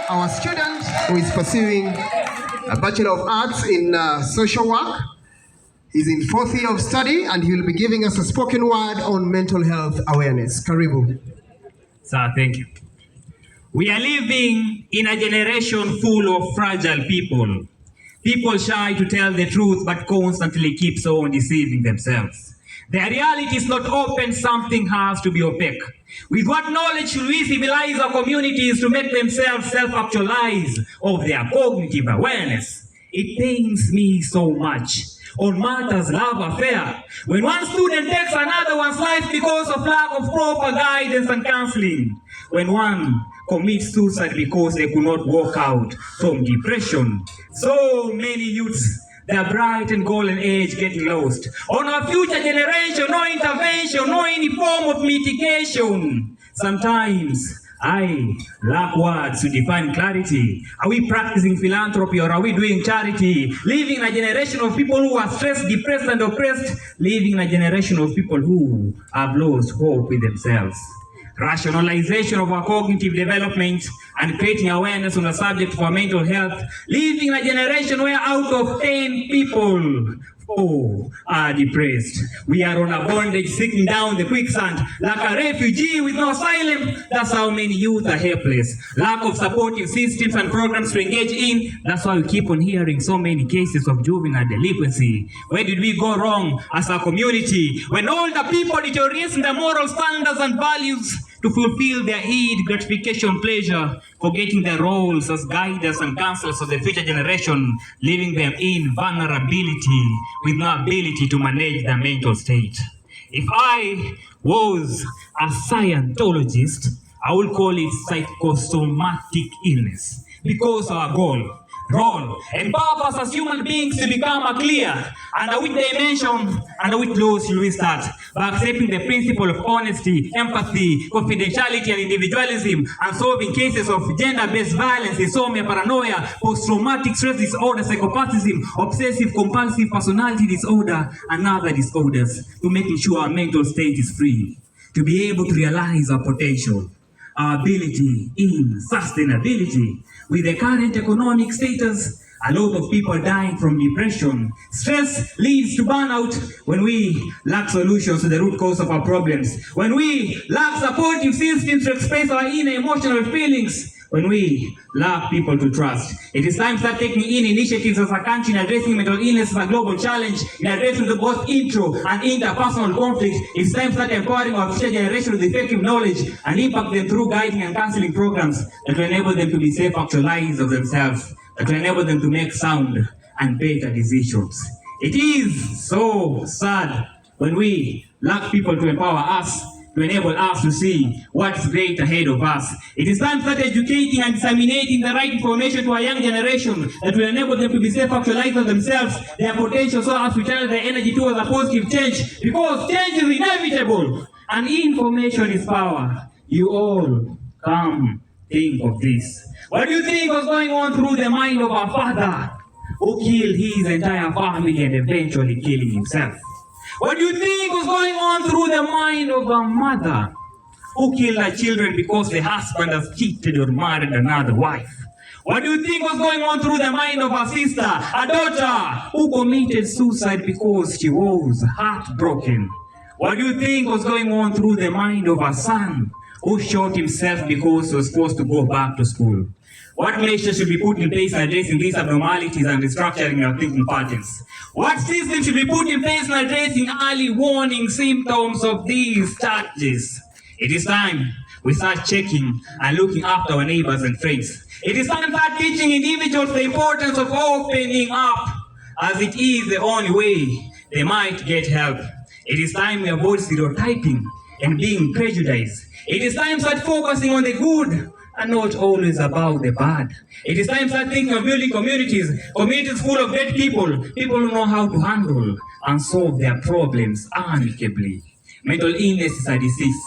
our student who is pursuing a Bachelor of Arts in Social Work. He's in 4th year of study and he will be giving us a spoken word on mental health awareness. Karibu. Sir, thank you. We are living in a generation full of fragile people. People shy to tell the truth but constantly keep on deceiving themselves. Their reality is not open, something has to be opaque. With what knowledge should we civilize our communities to make themselves self-actualize of their cognitive awareness? It pains me so much on matters love affair when one student takes another one's life because of lack of proper guidance and counseling. When one commits suicide because they could not walk out from depression. So many youths, their bright and golden age getting lost. On our future generation, no intervention, no any form of mitigation. Sometimes I lack words to define clarity. Are we practicing philanthropy or are we doing charity? Living in a generation of people who are stressed, depressed and oppressed. Living in a generation of people who have lost hope in themselves. Rationalization of our cognitive development and creating awareness on the subject of our mental health. Living in a generation where out of 10 people, 4 are depressed. We are on a bondage sinking down the quicksand like a refugee with no asylum. That's how many youth are helpless. Lack of supportive systems and programs to engage in. That's why we keep on hearing so many cases of juvenile delinquency. Where did we go wrong as a community? When all the people deteriorate their moral standards and values to fulfill their need, gratification, pleasure, forgetting their roles as guiders and counselors of the future generation, leaving them in vulnerability with no ability to manage their mental state. If I was a Scientologist, I would call it psychosomatic illness, because our goal, role, and purpose as human beings to become a clear and which dimension and which laws should we start by accepting the principle of honesty, empathy, confidentiality, and individualism, and solving cases of gender-based violence, insomnia, paranoia, post-traumatic stress disorder, psychopathism, obsessive-compulsive personality disorder, and other disorders, to making sure our mental state is free, to be able to realize our potential, our ability in sustainability. With the current economic status, a lot of people dying from depression. Stress leads to burnout when we lack solutions to the root cause of our problems. When we lack supportive systems to express our inner emotional feelings. When we lack people to trust. It is time to start taking in initiatives as a country in addressing mental illness as a global challenge, in addressing the both intro and interpersonal conflict. It's time to start empowering our future generation with effective knowledge and impact them through guiding and counseling programs that will enable them to be self-actualized of themselves, that will enable them to make sound and better decisions. It is so sad when we lack people to empower us, to enable us to see what's great ahead of us. It is time to start educating and disseminating the right information to our young generation that will enable them to be self-actualized on themselves, their potential, so as to channel their energy towards a positive change, because change is inevitable and information is power. You all come think of this. What do you think was going on through the mind of our father who killed his entire family and eventually killing himself? What do you think was going on through the mind of a mother who killed her children because the husband has cheated or married another wife? What do you think was going on through the mind of a sister, a daughter who committed suicide because she was heartbroken? What do you think was going on through the mind of a son who shot himself because he was forced to go back to school? What measures should be put in place in addressing these abnormalities and restructuring our thinking patterns? What system should be put in place in addressing early warning symptoms of these challenges? It is time we start checking and looking after our neighbors and friends. It is time to start teaching individuals the importance of opening up, as it is the only way they might get help. It is time we avoid stereotyping and being prejudiced. It is time to start focusing on the good and not always about the bad. It is time to start thinking of building communities full of great people, people who know how to handle and solve their problems amicably. Mental illness is a disease.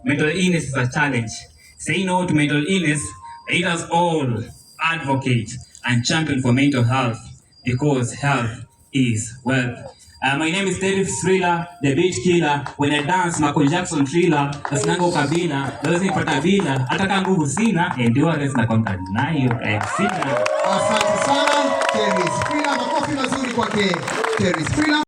Mental illness is a challenge. Say no to mental illness. Let us all advocate and champion for mental health, because health is wealth. My name is Teris, Freeler, the beach killer. When I dance, Michael Jackson thriller. Nasinango kabila, naweza nipata bila. Ataka nguvu sina, endurance na contact nayo. Sina. Asante sana Teris. Freeler, makofi mazuri kwake Teris. Freeler.